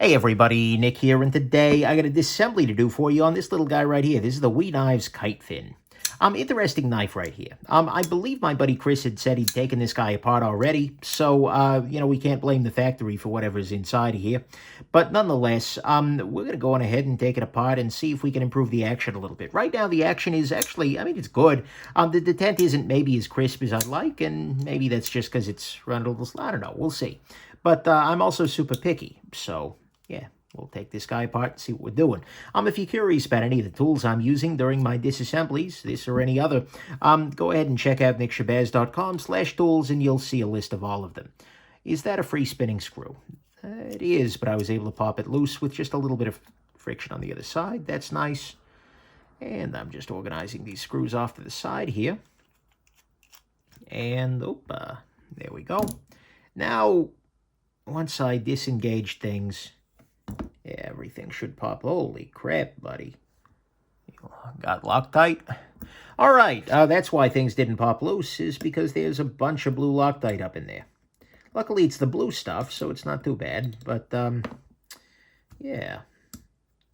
Hey everybody, Nick here, and today I got a disassembly to do for you on this little guy right here. This is the WE Knives Kitefin. Interesting knife right here. I believe my buddy Chris had said he'd taken this guy apart already, so, we can't blame the factory for whatever's inside of here. But nonetheless, we're going to go on ahead and take it apart and see if we can improve the action a little bit. Right now, the action is actually, it's good. The detent isn't maybe as crisp as I'd like, and maybe that's just because it's run a little slow. I don't know, we'll see. But I'm also super picky, so yeah, we'll take this guy apart and see what we're doing. If you're curious about any of the tools I'm using during my disassemblies, this or any other, go ahead and check out nickshabazz.com/tools, and you'll see a list of all of them. Is that a free spinning screw? It is, but I was able to pop it loose with just a little bit of friction on the other side. That's nice. And I'm just organizing these screws off to the side here. And, there we go. Now, once I disengage things, everything should pop. Holy crap, buddy. Got Loctite? All right, that's why things didn't pop loose, is because there's a bunch of blue Loctite up in there. Luckily, it's the blue stuff, so it's not too bad. But, yeah.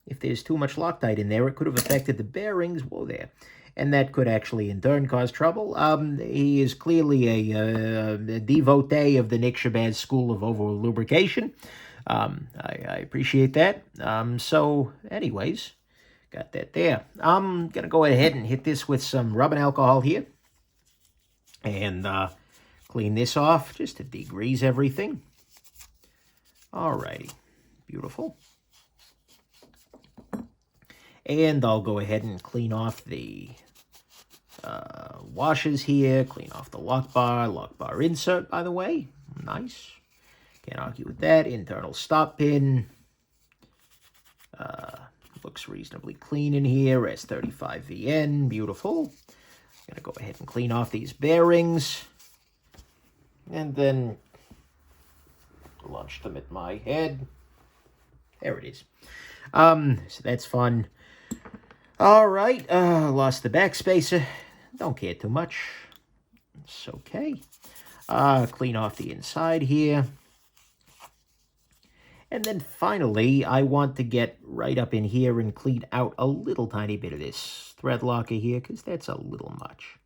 If there's too much Loctite in there, it could have affected the bearings. Whoa there. And that could actually, in turn, cause trouble. He is clearly a devotee of the Nick Shabazz School of Over-Lubrication. I appreciate that. So, anyways, got that there. I'm going to go ahead and hit this with some rubbing alcohol here. And clean this off just to degrease everything. Alrighty. Beautiful. And I'll go ahead and clean off the washers here. Clean off the lock bar insert, by the way. Nice. Can't argue with that. Internal stop pin. Looks reasonably clean in here. S35VN. Beautiful. I'm going to go ahead and clean off these bearings. And then launch them at my head. There it is. So that's fun. All right. Lost the backspacer. Don't care too much. It's okay. Clean off the inside here. And then finally, I want to get right up in here and clean out a little tiny bit of this thread locker here, because that's a little much.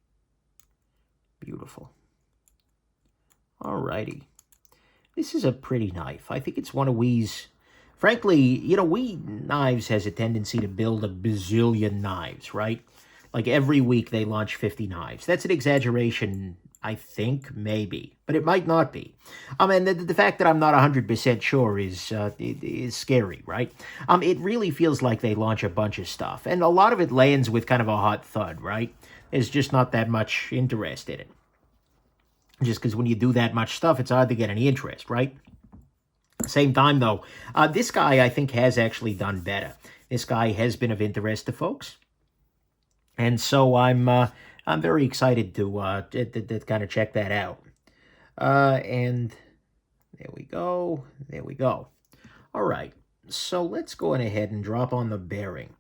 Beautiful. Alrighty. This is a pretty knife. I think it's one of WE's. Frankly, WE Knives has a tendency to build a bazillion knives, right? Like every week they launch 50 knives. That's an exaggeration, I think, maybe. But it might not be. And the fact that I'm not 100% sure is scary, right? It really feels like they launch a bunch of stuff. And a lot of it lands with kind of a hot thud, right? There's just not that much interest in it. Just because when you do that much stuff, it's hard to get any interest, right? Same time, though, this guy, I think, has actually done better. This guy has been of interest to folks. And so I'm very excited to kind of check that out. And there we go. There we go. All right. So let's go ahead and drop on the bearing.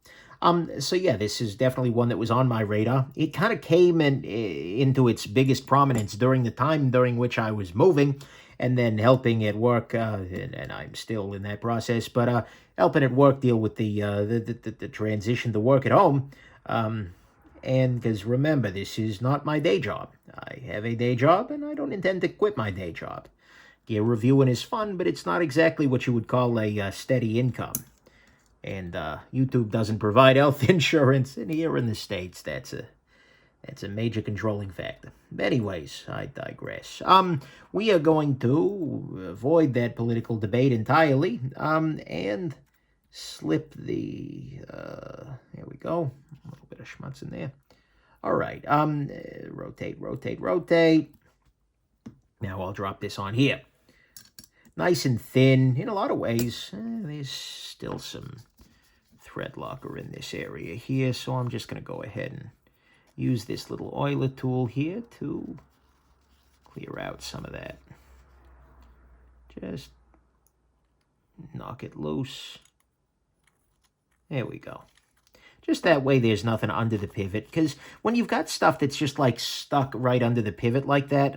So yeah, this is definitely one that was on my radar. It kind of came into its biggest prominence during the time during which I was moving, and then helping at work, and I'm still in that process, but helping at work deal with the transition to work at home. And because remember, this is not my day job. I have a day job, and I don't intend to quit my day job. Gear reviewing is fun, but it's not exactly what you would call a steady income. And YouTube doesn't provide health insurance, and here in the States, that's a major controlling factor. But anyways, I digress. We are going to avoid that political debate entirely, and slip the, there we go, a little bit of schmutz in there. All right, rotate, rotate, rotate. Now I'll drop this on here. Nice and thin, in a lot of ways. There's still some thread locker in this area here, so I'm just going to go ahead and use this little oiler tool here to clear out some of that. Just knock it loose. There we go. Just that way there's nothing under the pivot, because when you've got stuff that's just like stuck right under the pivot like that,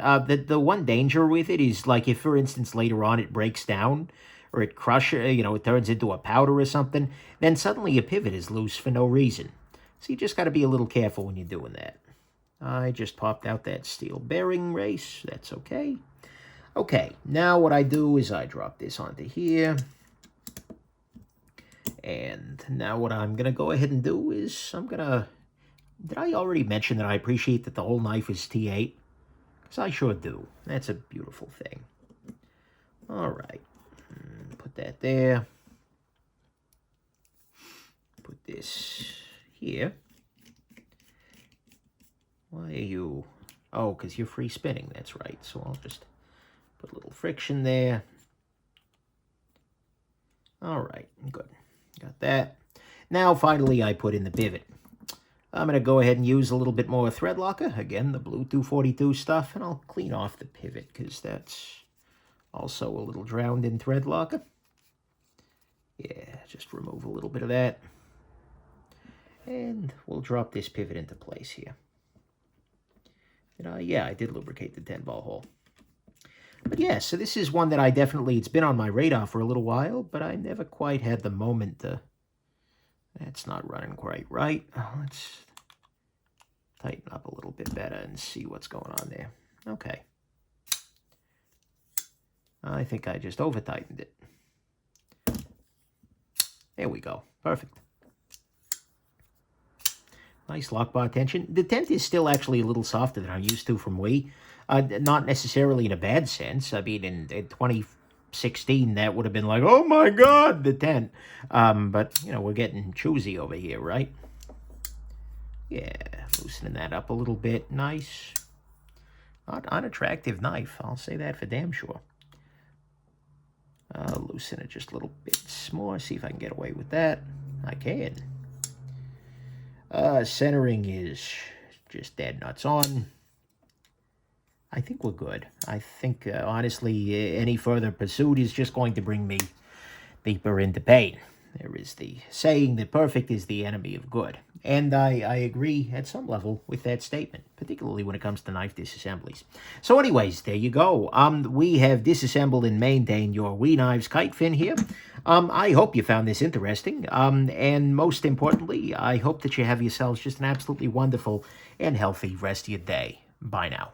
the one danger with it is like if, for instance, later on it breaks down, or it crushes, it turns into a powder or something, then suddenly your pivot is loose for no reason. So you just got to be a little careful when you're doing that. I just popped out that steel bearing race. That's okay. Okay, now what I do is I drop this onto here. And now what I'm going to go ahead and do is did I already mention that I appreciate that the whole knife is T8? Because I sure do. That's a beautiful thing. All right. Put that there. Put this here. Why are you... Oh, because you're free spinning. That's right. So I'll just put a little friction there. All right. Good. Got that. Now, finally, I put in the pivot. I'm going to go ahead and use a little bit more thread locker. Again, the blue 242 stuff. And I'll clean off the pivot because that's also a little drowned in thread locker. Yeah, just remove a little bit of that. And we'll drop this pivot into place here. And yeah, I did lubricate the 10-ball hole. But yeah, so this is one that it's been on my radar for a little while, but I never quite had the moment to... That's not running quite right. Let's tighten up a little bit better and see what's going on there. Okay. I think I just over-tightened it. There we go. Perfect. Nice lock bar tension. The tent is still actually a little softer than I'm used to from WE. Not necessarily in a bad sense. I mean, in 2016, that would have been like, oh my God, the tent. But, we're getting choosy over here, right? Yeah, loosening that up a little bit. Nice. Not unattractive knife. I'll say that for damn sure. I'll loosen it just a little bit more. See if I can get away with that. I can. Centering is just dead nuts on. I think we're good. I think, honestly, any further pursuit is just going to bring me deeper into pain. There is the saying that perfect is the enemy of good. And I agree at some level with that statement, particularly when it comes to knife disassemblies. So anyways, there you go. We have disassembled and maintained your WE Knives Kitefin here. I hope you found this interesting. And most importantly, I hope that you have yourselves just an absolutely wonderful and healthy rest of your day. Bye now.